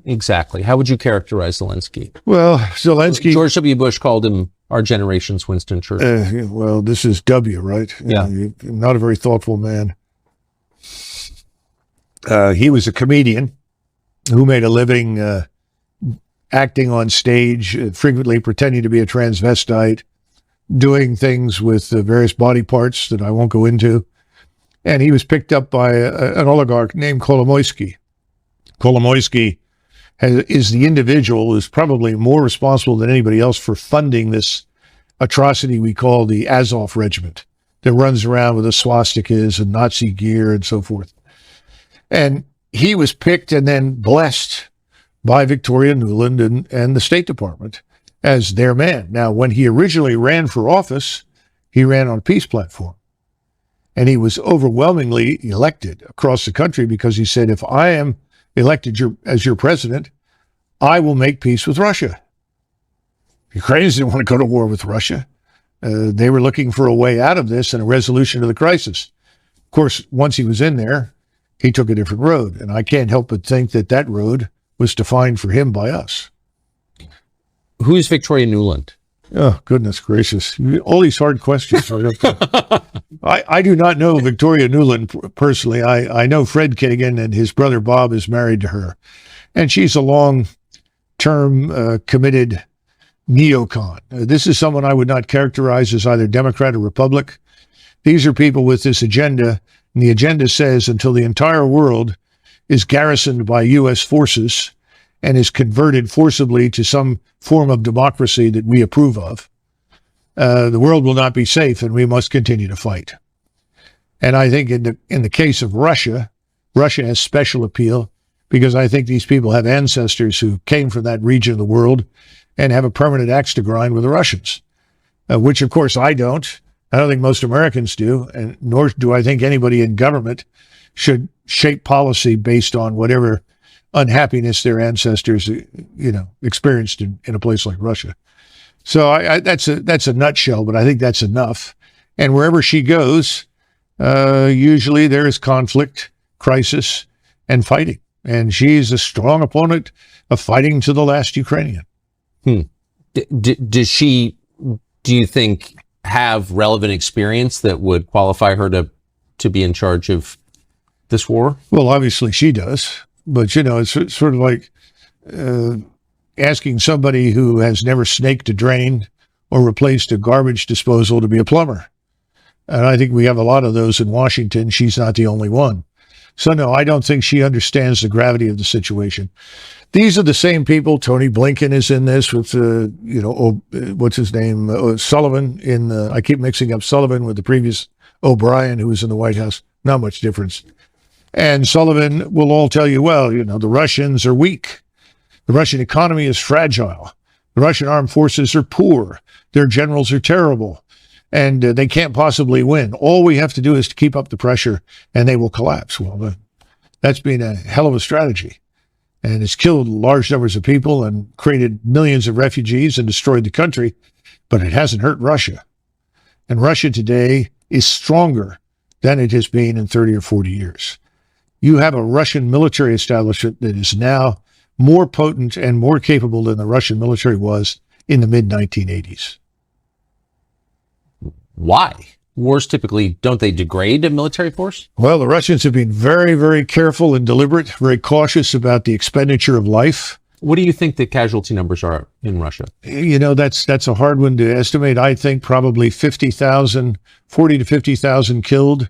exactly. How would you characterize Zelensky? Well, Zelensky... George W. Bush called him our generation's Winston Churchill. Well, this is W, right? Yeah. Not a very thoughtful man. He was a comedian who made a living acting on stage, frequently pretending to be a transvestite, doing things with various body parts that I won't go into. And he was picked up by an oligarch named Kolomoisky. Kolomoisky is the individual who's probably more responsible than anybody else for funding this atrocity we call the Azov Regiment that runs around with the swastikas and Nazi gear and so forth. And he was picked and then blessed by Victoria Nuland and the State Department as their man. Now, when he originally ran for office, he ran on a peace platform. And he was overwhelmingly elected across the country because he said, if I am elected as your president, I will make peace with Russia. Ukrainians didn't want to go to war with Russia. They were looking for a way out of this and a resolution to the crisis. Of course, once he was in there, he took a different road. And I can't help but think that that road was defined for him by us. Who is Victoria Nuland? Oh, goodness gracious. All these hard questions. I do not know Victoria Nuland personally. I know Fred Kinnigan, and his brother Bob is married to her. And she's a long-term committed neocon. This is someone I would not characterize as either Democrat or Republic. These are people with this agenda, and the agenda says until the entire world is garrisoned by U.S. forces and is converted forcibly to some form of democracy that we approve of, the world will not be safe, and we must continue to fight. And I think in the case of Russia, Russia has special appeal because I think these people have ancestors who came from that region of the world and have a permanent axe to grind with the Russians, which, of course, I don't. I don't think most Americans do, and nor do I think anybody in government should shape policy based on whatever unhappiness their ancestors, experienced in a place like Russia. So that's a nutshell, but I think that's enough. And wherever she goes, usually there is conflict, crisis, and fighting. And she's a strong opponent of fighting to the last Ukrainian. Does she, do you think, have relevant experience that would qualify her to be in charge of this war? Well, obviously she does. But, it's sort of like asking somebody who has never snaked a drain or replaced a garbage disposal to be a plumber. And I think we have a lot of those in Washington. She's not the only one. So, no, I don't think she understands the gravity of the situation. These are the same people. Tony Blinken is in this with, what's his name? Sullivan I keep mixing up Sullivan with the previous O'Brien, who was in the White House. Not much difference. And Sullivan will all tell you, well, the Russians are weak. The Russian economy is fragile. The Russian armed forces are poor. Their generals are terrible. And they can't possibly win. All we have to do is to keep up the pressure and they will collapse. Well, that's been a hell of a strategy. And it's killed large numbers of people and created millions of refugees and destroyed the country. But it hasn't hurt Russia. And Russia today is stronger than it has been in 30 or 40 years. You have a Russian military establishment that is now more potent and more capable than the Russian military was in the mid-1980s. Why? Wars typically, don't they degrade a military force? Well, the Russians have been very, very careful and deliberate, very cautious about the expenditure of life. What do you think the casualty numbers are in Russia? That's a hard one to estimate. I think probably 40 to 50,000 killed.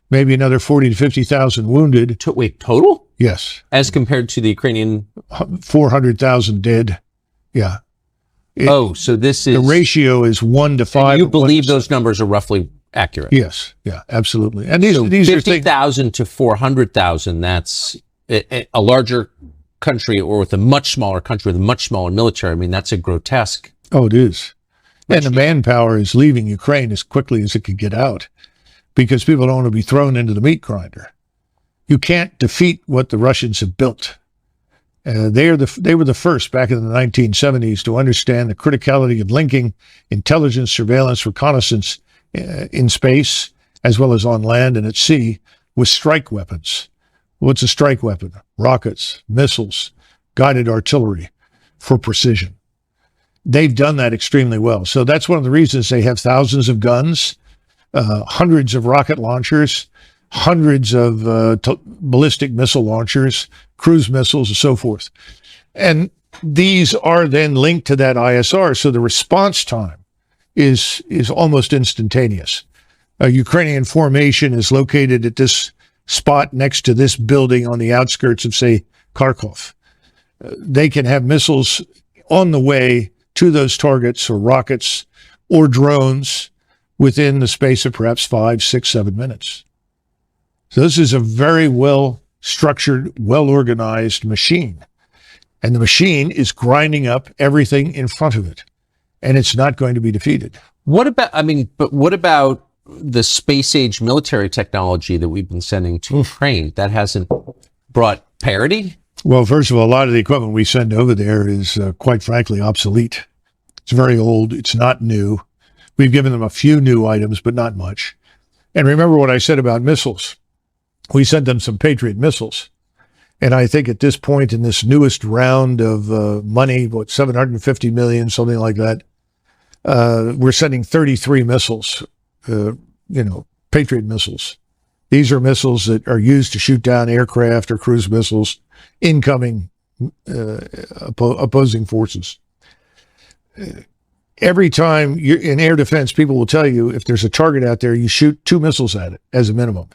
Maybe another 40 to 50,000 wounded. Wait, total? Yes. As compared to the Ukrainian? 400,000 dead. Yeah. So this is... The ratio is 1 to 5. And you believe those numbers are roughly accurate? Yes. Yeah, absolutely. And these are 50,000 to 400,000, that's a larger country, or with a much smaller country with a much smaller military. I mean, that's a grotesque... Oh, it is. And the manpower is leaving Ukraine as quickly as it can get out, because people don't want to be thrown into the meat grinder. You can't defeat what the Russians have built. They were the first back in the 1970s to understand the criticality of linking intelligence, surveillance, reconnaissance in space, as well as on land and at sea, with strike weapons. What's a strike weapon? Rockets, missiles, guided artillery for precision. They've done that extremely well. So that's one of the reasons they have thousands of guns, hundreds of rocket launchers, hundreds of ballistic missile launchers, cruise missiles, and so forth. And these are then linked to that ISR, so the response time is almost instantaneous. A Ukrainian formation is located at this spot next to this building on the outskirts of, say, Kharkov. They can have missiles on the way to those targets, or rockets, or drones, within the space of perhaps 5, 6, 7 minutes. So this is a very well-structured, well-organized machine. And the machine is grinding up everything in front of it. And it's not going to be defeated. What about the space-age military technology that we've been sending to Ukraine? That hasn't brought parity? Well, first of all, a lot of the equipment we send over there is, quite frankly, obsolete. It's very old. It's not new. We've given them a few new items, but not much. And remember what I said about missiles. We sent them some Patriot missiles. And I think at this point in this newest round of money, what, $750 million, something like that, we're sending 33 missiles, Patriot missiles. These are missiles that are used to shoot down aircraft or cruise missiles, incoming opposing forces. Every time you're in air defense, people will tell you if there's a target out there, you shoot 2 missiles at it as a minimum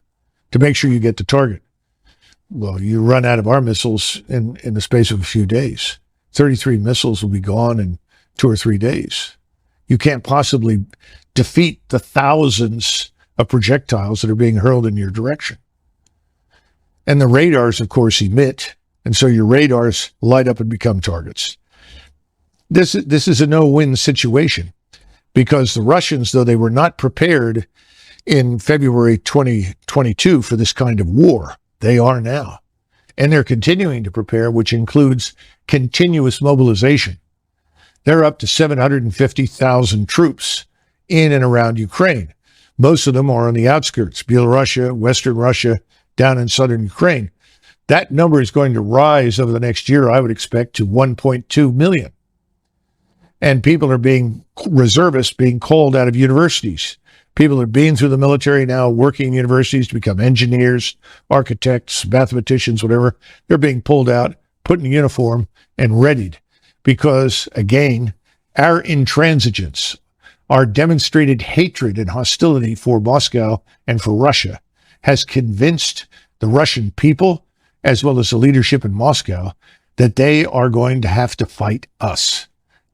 to make sure you get the target. Well, you run out of our missiles in the space of a few days. 33 missiles will be gone in 2 or 3 days. You can't possibly defeat the thousands of projectiles that are being hurled in your direction. And the radars, of course, emit, and so your radars light up and become targets. This is a no-win situation, because the Russians, though they were not prepared in February 2022 for this kind of war, they are now. And they're continuing to prepare, which includes continuous mobilization. They're up to 750,000 troops in and around Ukraine. Most of them are on the outskirts, Belarus, Western Russia, down in southern Ukraine. That number is going to rise over the next year, I would expect, to 1.2 million. And people are reservists being called out of universities. People are being through the military now, working in universities to become engineers, architects, mathematicians, whatever. They're being pulled out, put in uniform, and readied. Because, again, our intransigence, our demonstrated hatred and hostility for Moscow and for Russia has convinced the Russian people, as well as the leadership in Moscow, that they are going to have to fight us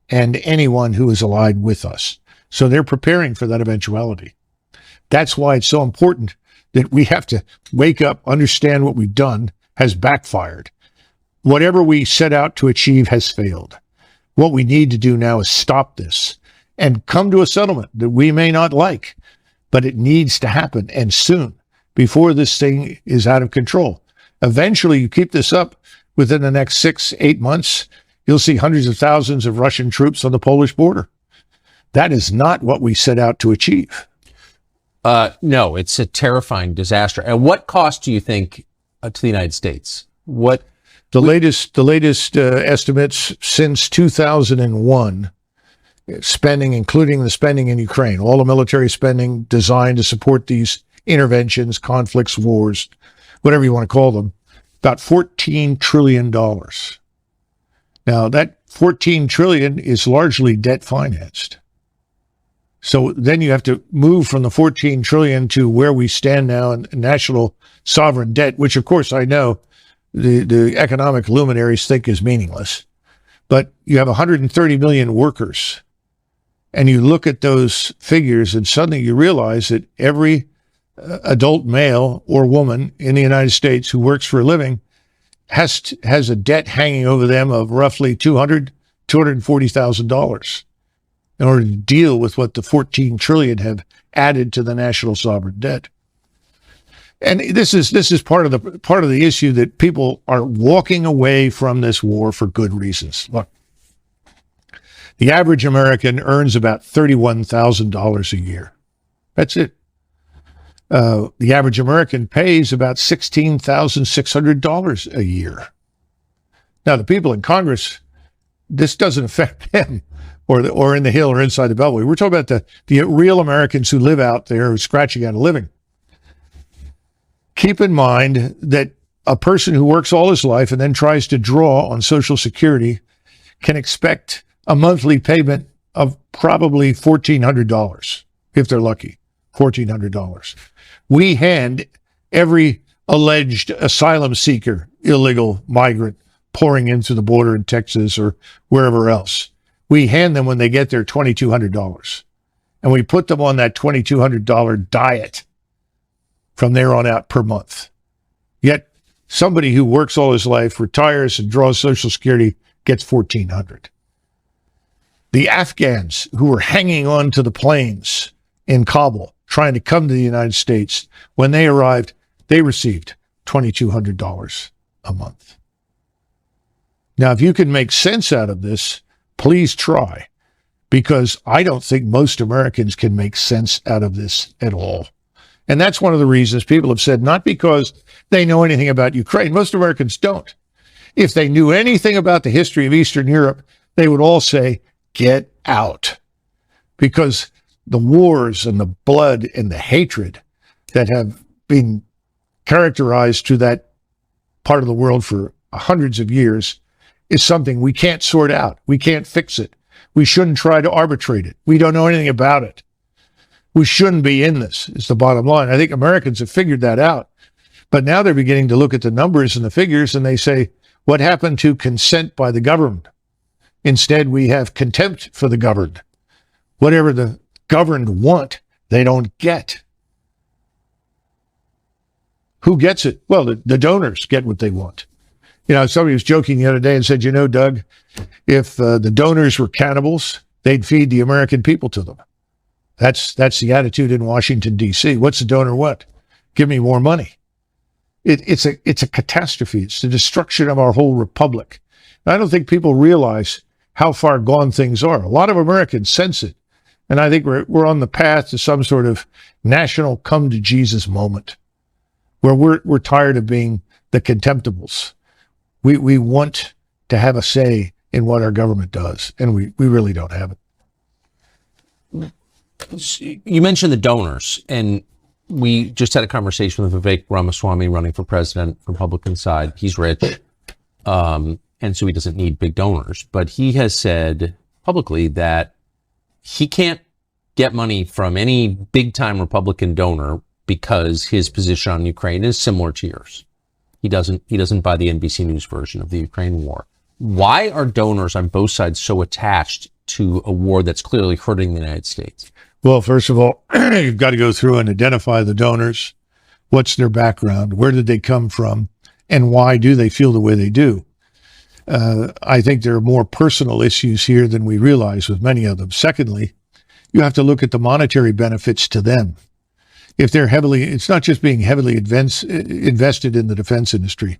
and anyone who is allied with us. So they're preparing for that eventuality. That's why it's so important that we have to wake up, understand what we've done has backfired. Whatever we set out to achieve has failed. What we need to do now is stop this and come to a settlement that we may not like, but it needs to happen, and soon, before this thing is out of control. Eventually, you keep this up within the next 6-8 months, you'll see hundreds of thousands of Russian troops on the Polish border. That is not what we set out to achieve. No, it's a terrifying disaster. At what cost do you think to the United States? The latest estimates since 2001, spending, including the spending in Ukraine, all the military spending designed to support these interventions, conflicts, wars, whatever you want to call them, about $14 trillion. Now, that $14 trillion is largely debt financed. So then you have to move from the $14 trillion to where we stand now in national sovereign debt, which, of course, I know the economic luminaries think is meaningless. But you have 130 million workers, and you look at those figures, and suddenly you realize that every adult male or woman in the United States who works for a living has a debt hanging over them of roughly $240,000 in order to deal with what the 14 trillion have added to the national sovereign debt. And this is part of the issue, that people are walking away from this war for good reasons. Look, the average American earns about $31,000 a year. That's it. The average American pays about $16,600 a year. Now, the people in Congress, this doesn't affect them or in the Hill or inside the Beltway. We're talking about the real Americans who live out there who are scratching out a living. Keep in mind that a person who works all his life and then tries to draw on Social Security can expect a monthly payment of probably $1,400, if they're lucky, $1,400. We hand every alleged asylum seeker, illegal migrant pouring into the border in Texas or wherever else, we hand them when they get there $2,200. And we put them on that $2,200 diet from there on out per month. Yet somebody who works all his life, retires and draws Social Security gets $1,400. The Afghans who were hanging on to the planes in Kabul trying to come to the United States, when they arrived, they received $2,200 a month. Now, if you can make sense out of this, please try, because I don't think most Americans can make sense out of this at all. And that's one of the reasons people have said, not because they know anything about Ukraine. Most Americans don't. If they knew anything about the history of Eastern Europe, they would all say, get out. Because the wars and the blood and the hatred that have been characterized to that part of the world for hundreds of years is something we can't sort out. We can't fix it. We shouldn't try to arbitrate it. We don't know anything about it. We shouldn't be in this, is the bottom line. I think Americans have figured that out. But now they're beginning to look at the numbers and the figures, and they say, what happened to consent by the governed? Instead, we have contempt for the governed. Whatever the governed want, they don't get. Who gets it? Well, the donors get what they want. You know, somebody was joking the other day and said, you know, Doug, if the donors were cannibals, they'd feed the American people to them. That's the attitude in Washington, D.C. What's the donor want? Give me more money. It's a catastrophe. It's the destruction of our whole republic. And I don't think people realize how far gone things are. A lot of Americans sense it. And I think we're on the path to some sort of national come to Jesus moment where we're tired of being the contemptibles. We want to have a say in what our government does, and we really don't have it. You mentioned the donors, and we just had a conversation with Vivek Ramaswamy running for president, Republican side. He's rich, and so he doesn't need big donors. But he has said publicly that he can't get money from any big-time Republican donor because his position on Ukraine is similar to yours. He doesn't buy the NBC News version of the Ukraine war. Why are donors on both sides so attached to a war that's clearly hurting the United States? Well, first of all, you've got to go through and identify the donors. What's their background? Where did they come from? And why do they feel the way they do? I think there are more personal issues here than we realize with many of them. Secondly, you have to look at the monetary benefits to them. If they're it's not just being heavily invested in the defense industry.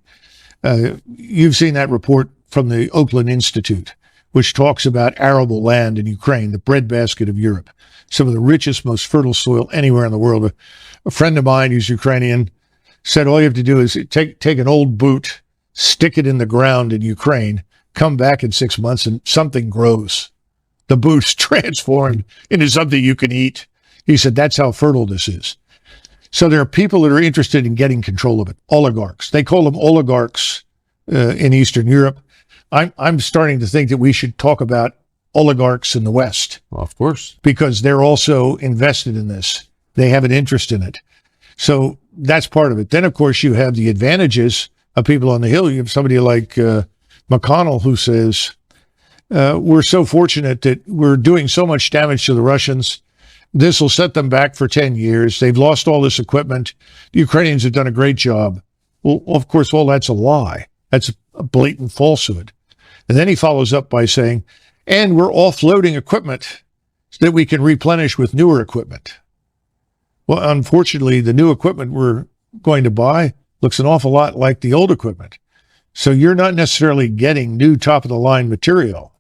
You've seen that report from the Oakland Institute, which talks about arable land in Ukraine, the breadbasket of Europe, some of the richest, most fertile soil anywhere in the world. A friend of mine who's Ukrainian said all you have to do is take an old boot, stick it in the ground in Ukraine, come back in 6 months, and something grows. The boot's transformed into something you can eat. He said that's how fertile this is. So there are people that are interested in getting control of it. Oligarchs. They call them oligarchs in Eastern Europe. I'm starting to think that we should talk about oligarchs in the West. Well, of course. Because they're also invested in this. They have an interest in it. So that's part of it. Then, of course, you have the advantages of people on the Hill. You have somebody like McConnell who says, we're so fortunate that we're doing so much damage to the Russians. This will set them back for 10 years. They've lost all this equipment. The Ukrainians have done a great job. Well, of course, all that's a lie. That's a blatant falsehood. And then he follows up by saying, and we're offloading equipment so that we can replenish with newer equipment. Well, unfortunately, the new equipment we're going to buy looks an awful lot like the old equipment. So you're not necessarily getting new top-of-the-line material.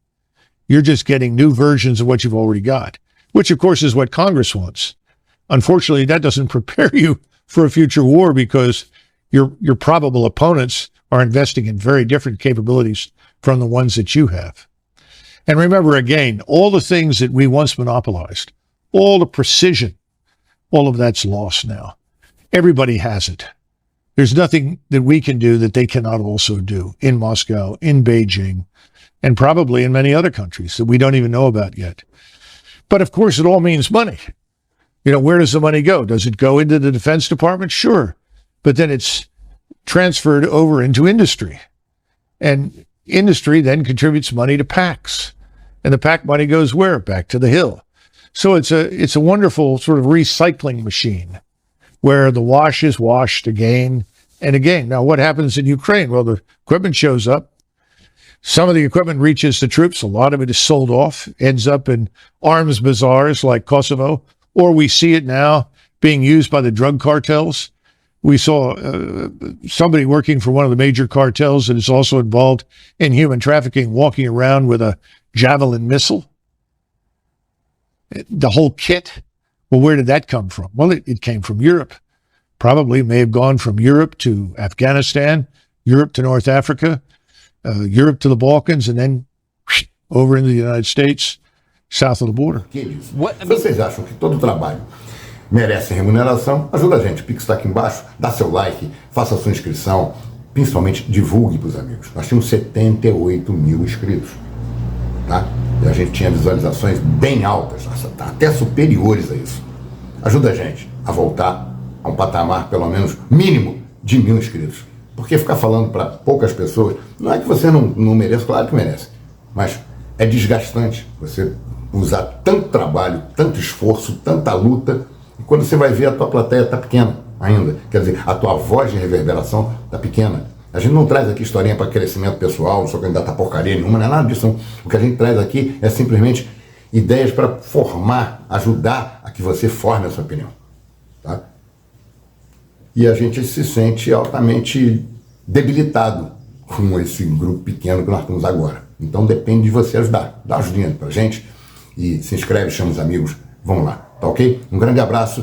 You're just getting new versions of what you've already got, which, of course, is what Congress wants. Unfortunately, that doesn't prepare you for a future war because your probable opponents are investing in very different capabilities from the ones that you have. And remember, again, all the things that we once monopolized, all the precision, all of that's lost now. Everybody has it. There's nothing that we can do that they cannot also do in Moscow, in Beijing, and probably in many other countries that we don't even know about yet. But of course, it all means money. You know, where does the money go? Does it go into the Defense Department? Sure. But then it's transferred over into industry. And industry then contributes money to PACs. And the PAC money goes where? Back to the Hill. So it's a wonderful sort of recycling machine where the wash is washed again and again. Now, what happens in Ukraine? Well, the equipment shows up. Some of the equipment reaches the troops. A lot of it is sold off, ends up in arms bazaars like Kosovo, or we see it now being used by the drug cartels. We saw somebody working for one of the major cartels that is also involved in human trafficking walking around with a Javelin missile. The whole kit. Well, where did that come from? Well, it came from Europe. Probably may have gone from Europe to Afghanistan, Europe to North Africa, Europe to the Balkans, and then over into the United States, south of the border. Se vocês acham que todo trabalho merece remuneração, ajuda a gente. O Pix está aqui embaixo, dá seu like, faça a sua inscrição, principalmente divulgue para os amigos. Nós tínhamos 78 mil inscritos, tá? E a gente tinha visualizações bem altas, até superiores a isso. Ajuda a gente a voltar a um patamar, pelo menos, mínimo de 1.000 inscritos. Porque ficar falando para poucas pessoas, não é que você não merece, claro que merece, mas é desgastante você usar tanto trabalho, tanto esforço, tanta luta, e quando você vai ver a tua plateia está pequena ainda, quer dizer, a tua voz de reverberação está pequena. A gente não traz aqui historinha para crescimento pessoal, não sou candidato a porcaria nenhuma, não é nada disso. Não. O que a gente traz aqui é simplesmente ideias para formar, ajudar a que você forme a sua opinião. Tá? E a gente se sente altamente debilitado com esse grupo pequeno que nós temos agora. Então depende de você ajudar. Dá ajudinha pra gente e se inscreve, chama os amigos. Vamos lá, tá ok? Um grande abraço